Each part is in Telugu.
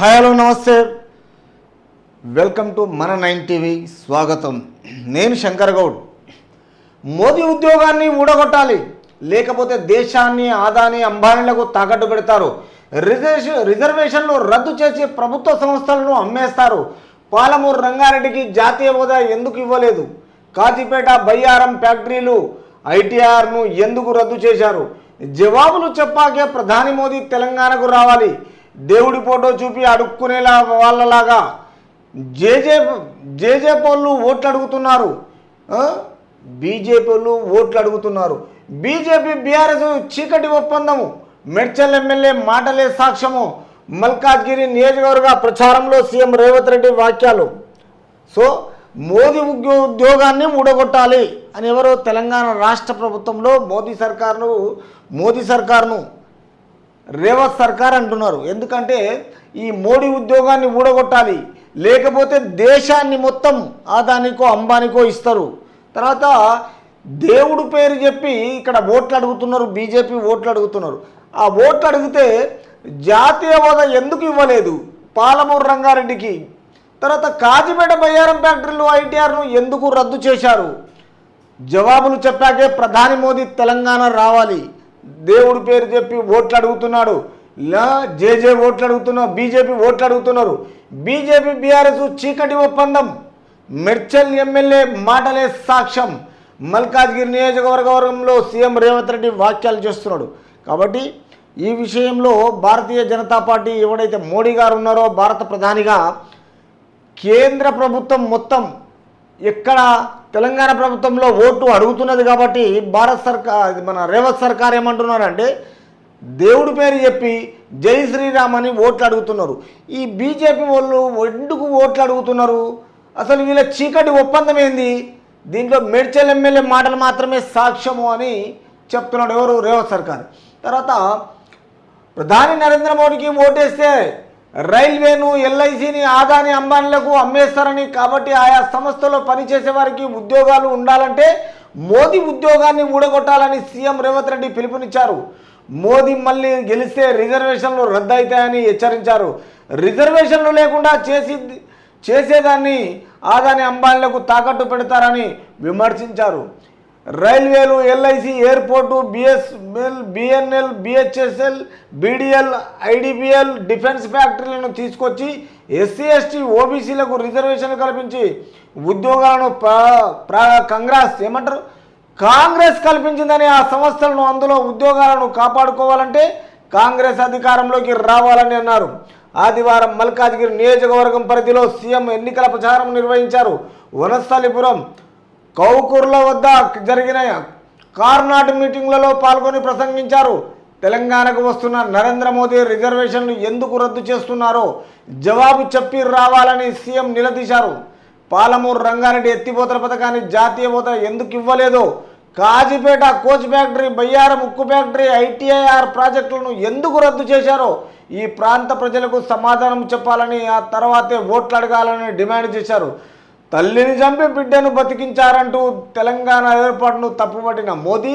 హాయ్ హలో నమస్తే, వెల్కమ్ టు మన 9 టీవీ. స్వాగతం. నేను శంకర్ గౌడ్. మోదీ ఉద్యోగాన్ని ఊడగొట్టాలి, లేకపోతే దేశాన్ని ఆదాని అంబానీలకు తాకట్టు పెడతారు. రిజర్వేషన్లు రద్దు చేసి ప్రభుత్వ సంస్థలను అమ్మేస్తారు. పాలమూరు రంగారెడ్డికి జాతీయ హోదా ఎందుకు ఇవ్వలేదు? కాజీపేట బయ్యారం ఫ్యాక్టరీలు ఐటీఆర్ను ఎందుకు రద్దు చేశారు? జవాబులు చెప్పాకే ప్రధాని మోదీ తెలంగాణకు రావాలి. దేవుడి ఫోటో చూపి అడుక్కునేలా వాళ్ళలాగా జేజే పోళ్ళు ఓట్లు అడుగుతున్నారు. బీజేపీ వాళ్ళు ఓట్లు అడుగుతున్నారు. బీజేపీ బీఆర్ఎస్ చీకటి ఒప్పందము, మెడ్చల్ ఎమ్మెల్యే మాటలే సాక్ష్యము. మల్కాజ్గిరి నియోజకవర్గ ప్రచారంలో సీఎం రేవంత్ రెడ్డి వాక్యాలు. సో మోదీ ఉద్యోగాన్ని ఊడగొట్టాలి అని ఎవరో తెలంగాణ రాష్ట్ర ప్రభుత్వంలో మోదీ సర్కార్ను రేవంత్ సర్కార్ అంటున్నారు. ఎందుకంటే ఈ మోడీ ఉద్యోగాన్ని ఊడగొట్టాలి, లేకపోతే దేశాన్ని మొత్తం ఆదానికో అంబానికో ఇస్తారు. తర్వాత దేవుడు పేరు చెప్పి ఇక్కడ ఓట్లు అడుగుతున్నారు, బీజేపీ ఓట్లు అడుగుతున్నారు. ఆ ఓట్లు అడిగితే జాతీయ హోదా ఎందుకు ఇవ్వలేదు పాలమూరు రంగారెడ్డికి? తర్వాత కాజీపేట బయ్యారం ఫ్యాక్టరీలు ఐటీఆర్ను ఎందుకు రద్దు చేశారు? జవాబులు చెప్పాకే ప్రధాని మోదీ తెలంగాణ రావాలి. దేవుడి పేరు చెప్పి ఓట్లు అడుగుతున్నాడు, జేజే ఓట్లు అడుగుతున్నారు, బీజేపీ ఓట్లు అడుగుతున్నారు. బీజేపీ బీఆర్ఎస్ చీకటి ఒప్పందం, మెడ్చల్ ఎమ్మెల్యే మాటలే సాక్ష్యం. మల్కాజ్గిరి నియోజకవర్గంలో సీఎం రేవంత్ రెడ్డి వ్యాఖ్యలు చేస్తున్నాడు. కాబట్టి ఈ విషయంలో భారతీయ జనతా పార్టీ ఎవడైతే మోడీ గారు ఉన్నారో భారత ప్రధానిగా, కేంద్ర ప్రభుత్వం మొత్తం ఎక్కడ తెలంగాణ ప్రభుత్వంలో ఓటు అడుగుతున్నది. కాబట్టి మన రేవంత్ సర్కార్ ఏమంటున్నారంటే దేవుడి పేరు చెప్పి జై శ్రీరామ్ అని ఓట్లు అడుగుతున్నారు. ఈ బీజేపీ వాళ్ళు ఎందుకు ఓట్లు అడుగుతున్నారు? అసలు వీళ్ళ చీకటి ఒప్పందం ఏంది? దీంట్లో మెడ్చల్ ఎమ్మెల్యే మాటలు మాత్రమే సాక్ష్యము అని చెప్తున్నాడు ఎవరు? రేవంత్ సర్కార్. తర్వాత ప్రధాని నరేంద్ర మోడీకి ఓటేస్తే రైల్వేను ఎల్ఐసిని ఆదాని అంబానీలకు అమ్మేస్తారని, కాబట్టి ఆయా సంస్థలో పనిచేసే వారికి ఉద్యోగాలు ఉండాలంటే మోదీ ఉద్యోగాన్ని ఊడగొట్టాలని సీఎం రేవంత్ రెడ్డి పిలుపునిచ్చారు. మోదీ మళ్ళీ గెలిస్తే రిజర్వేషన్లు రద్దు అవుతాయని హెచ్చరించారు. రిజర్వేషన్లు లేకుండా చేసేదాన్ని ఆదాని అంబానీలకు తాకట్టు పెడతారని విమర్శించారు. రైల్వేలు, LIC, airport, BNL, BHSL, BDL, IDBL, defence ఫ్యాక్టరీలను తీసుకొచ్చి ఎస్సీ, ఎస్టీ, ఓబీసీలకు రిజర్వేషన్లు కల్పించి ఉద్యోగాలను కాంగ్రెస్ కల్పించిందని ఆ సంస్థలను, అందులో ఉద్యోగాలను కాపాడుకోవాలంటే కాంగ్రెస్ అధికారంలోకి రావాలని అన్నారు. ఆదివారం మల్కాజ్గిరి నియోజకవర్గం పరిధిలో సీఎం ఎన్నికల ప్రచారం నిర్వహించారు. వనస్థలిపురం, కౌకూర్ల వద్ద జరిగిన కార్నాట్ మీటింగ్లలో పాల్గొని ప్రసంగించారు. తెలంగాణకు వస్తున్న నరేంద్ర మోదీ రిజర్వేషన్లు ఎందుకు రద్దు చేస్తున్నారో జవాబు చెప్పి రావాలని సీఎం నిలదీశారు. పాలమూరు రంగారెడ్డి ఎత్తిపోతల పథకాన్ని జాతీయ హోదా ఎందుకు ఇవ్వలేదో, కాజీపేట కోచ్ ఫ్యాక్టరీ, బయ్యారం ఉక్కు ఫ్యాక్టరీ, ఐటీఐఆర్ ప్రాజెక్టులను ఎందుకు రద్దు చేశారో ఈ ప్రాంత ప్రజలకు సమాధానం చెప్పాలని, ఆ తర్వాతే ఓట్లు అడగాలని డిమాండ్ చేశారు. తల్లిని చంపి బిడ్డను బతికించారంటూ తెలంగాణ ఏర్పాటును తప్పుపట్టిన మోదీ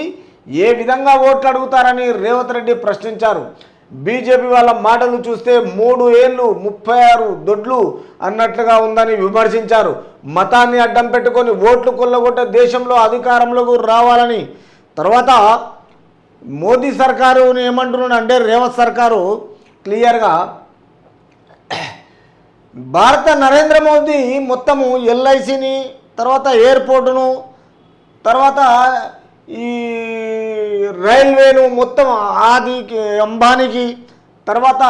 ఏ విధంగా ఓట్లు అడుగుతారని రేవంత్ రెడ్డి ప్రశ్నించారు. బీజేపీ వాళ్ళ మాటలు చూస్తే 3 ఏళ్ళు 36 దొడ్లు అన్నట్లుగా ఉందని విమర్శించారు. మతాన్ని అడ్డం పెట్టుకొని ఓట్లు కొల్లగొట్టే దేశంలో అధికారంలోకి రావాలని. తర్వాత మోదీ సర్కారు ఏమంటున్నాడంటే రేవంత్ సర్కారు క్లియర్గా నరేంద్ర మోదీ మొత్తము ఎల్ఐసిని, తర్వాత ఎయిర్పోర్టును, తర్వాత ఈ రైల్వేను మొత్తం అంబానీకి, తర్వాత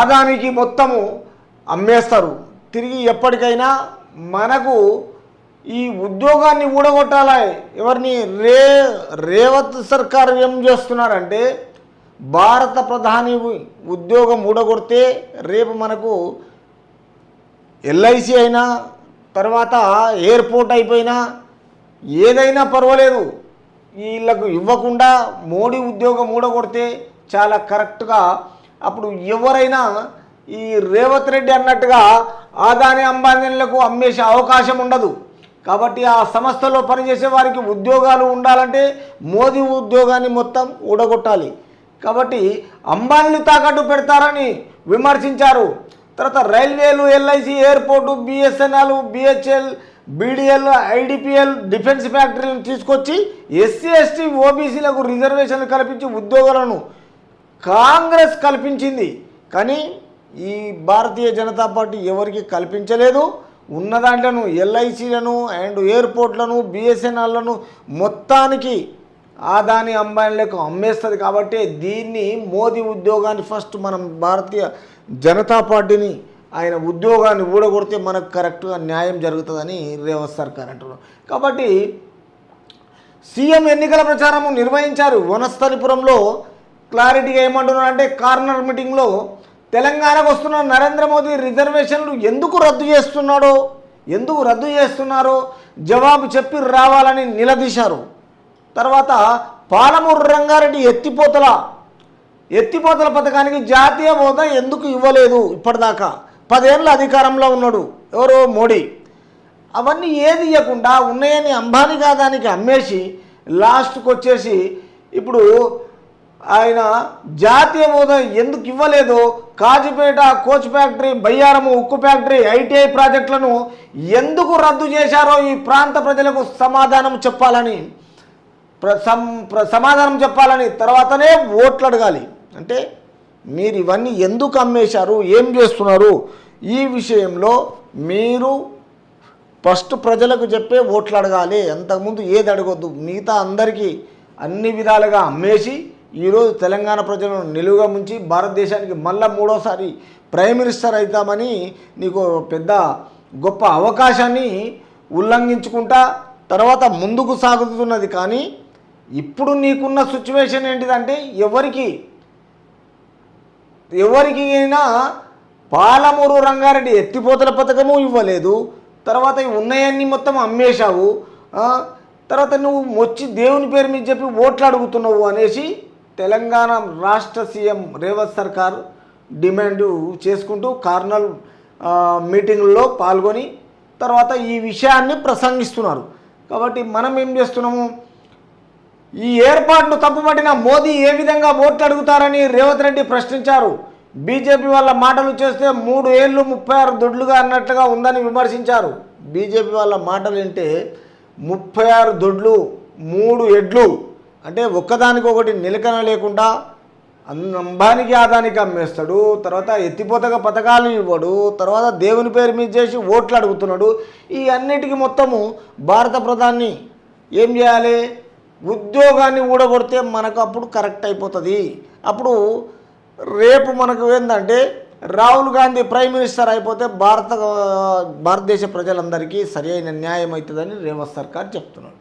ఆదానికి మొత్తము అమ్మేస్తారు. తిరిగి ఎప్పటికైనా మనకు ఈ ఉద్యోగాన్ని ఊడగొట్టాలి. ఎవరిని? రేవంత్ సర్కారు ఏం చేస్తున్నారంటే భారత ప్రధాని ఉద్యోగం ఊడగొడితే రేపు మనకు ఎల్ఐసి అయినా, తర్వాత ఎయిర్పోర్ట్ అయిపోయినా ఏదైనా పర్వాలేదు, వీళ్ళకు ఇవ్వకుండా మోడీ ఉద్యోగం ఊడగొడితే చాలా కరెక్ట్గా అప్పుడు ఎవరైనా ఈ రేవంత్ రెడ్డి అన్నట్టుగా ఆదాని అంబానీలకు అమ్మేసే అవకాశం ఉండదు. కాబట్టి ఆ సంస్థలో పనిచేసే వారికి ఉద్యోగాలు ఉండాలంటే మోదీ ఉద్యోగాన్ని మొత్తం ఊడగొట్టాలి. కాబట్టి అంబానీలు తాకట్టు పెడతారని విమర్శించారు. తర్వాత రైల్వేలు, LIC, airport, BSNL, BHL, BDL, IDPL, defence ఫ్యాక్టరీలను తీసుకొచ్చి ఎస్సీ, ఎస్టీ, ఓబీసీలకు రిజర్వేషన్లు కల్పించి ఉద్యోగాలను కాంగ్రెస్ కల్పించింది. కానీ ఈ భారతీయ జనతా పార్టీ ఎవరికి కల్పించలేదు. ఉన్న దాంట్లను ఎల్ఐసీలను అండ్ ఎయిర్పోర్ట్లను, బిఎస్ఎన్ఎల్లను మొత్తానికి ఆదాని అంబానీలకు అమ్మేస్తుంది. కాబట్టి దీన్ని మోదీ ఉద్యోగాన్ని ఫస్ట్ మనం భారతీయ జనతా పార్టీని ఆయన ఉద్యోగాన్ని ఊడగొడితే మనకు కరెక్ట్గా న్యాయం జరుగుతుందని రేవంత్ సర్కార్ అంటున్నారు. కాబట్టి సీఎం ఎన్నికల ప్రచారం నిర్వహించారు. వనస్థలిపురంలో క్లారిటీగా ఏమంటున్నారంటే కార్నర్ మీటింగ్లో తెలంగాణకు వస్తున్న నరేంద్ర మోదీ రిజర్వేషన్లు ఎందుకు రద్దు చేస్తున్నారో జవాబు చెప్పి రావాలని నిలదీశారు. తర్వాత పాలమూరు రంగారెడ్డి ఎత్తిపోతల పథకానికి జాతీయ హోదా ఎందుకు ఇవ్వలేదు? ఇప్పటిదాకా 10 ఏళ్ళ అధికారంలో ఉన్నాడు ఎవరో మోడీ. అవన్నీ ఏది ఇవ్వకుండా ఉన్నాయని అంబానీ దానికి అమ్మేసి లాస్ట్కి వచ్చేసి ఇప్పుడు ఆయన జాతీయ హోదా ఎందుకు ఇవ్వలేదో, కాజిపేట కోచ్ ఫ్యాక్టరీ, బయ్యారము ఉక్కు ఫ్యాక్టరీ, ఐటీఐ ప్రాజెక్టులను ఎందుకు రద్దు చేశారో ఈ ప్రాంత ప్రజలకు సమాధానం చెప్పాలని తర్వాతనే ఓట్లు అడగాలి. అంటే మీరు ఇవన్నీ ఎందుకు అమ్మేశారు, ఏం చేస్తున్నారు, ఈ విషయంలో మీరు ఫస్ట్ ప్రజలకు చెప్పే ఓట్లు అడగాలి. అంతకుముందు ఏది అడగొద్దు. మిగతా అందరికీ అన్ని విధాలుగా అమ్మేసి ఈరోజు తెలంగాణ ప్రజలను నిలువుగా ముంచి భారతదేశానికి మళ్ళా 3వసారి ప్రైమ్ మినిస్టర్ అవుతామని నీకు పెద్ద గొప్ప అవకాశాన్ని ఉల్లంఘించుకుంటా తర్వాత ముందుకు సాగుతున్నది. కానీ ఇప్పుడు నీకున్న సిచ్యువేషన్ ఏంటిదంటే ఎవరికైనా పాలమూరు రంగారెడ్డి ఎత్తిపోతల పథకము ఇవ్వలేదు. తర్వాత ఉన్నాయన్నీ మొత్తం అమ్మేశావు. తర్వాత నువ్వు వచ్చి దేవుని పేరు మీద చెప్పి ఓట్లు అడుగుతున్నావు అనేసి తెలంగాణ రాష్ట్ర సీఎం రేవంత్ సర్కార్ డిమాండ్ చేసుకుంటూ కార్నల్ మీటింగ్లో పాల్గొని తర్వాత ఈ విషయాన్ని ప్రసంగిస్తున్నారు. కాబట్టి మనం ఏం చేస్తున్నాము, ఈ ఏర్పాటును తప్పుపట్టిన మోదీ ఏ విధంగా ఓట్లు అడుగుతారని రేవంత్ రెడ్డి ప్రశ్నించారు. బీజేపీ వాళ్ళ మాటలు చేస్తే 3 ఏళ్ళు 36 దొడ్లుగా అన్నట్లుగా ఉందని విమర్శించారు. బీజేపీ వాళ్ళ మాటలు అంటే 36 దొడ్లు 3 ఎడ్లు అంటే ఒక్కదానికొకటి నిలకన లేకుండా అంబానికి ఆదానికి అమ్మేస్తాడు. తర్వాత ఎత్తిపోతగా పథకాలు ఇవ్వడు. తర్వాత దేవుని పేరు మీద చేసి ఓట్లు అడుగుతున్నాడు. ఈ అన్నిటికీ మొత్తము భారత ప్రధాని ఏం చేయాలి, ఉద్యోగాన్ని ఊడగొడితే మనకు అప్పుడు కరెక్ట్ అయిపోతుంది. అప్పుడు రేపు మనకు ఏంటంటే రాహుల్ గాంధీ ప్రైమ్ మినిస్టర్ అయిపోతే భారతదేశ ప్రజలందరికీ సరైన న్యాయం అవుతుందని రేవంత్ సర్కార్ చెప్తున్నాడు.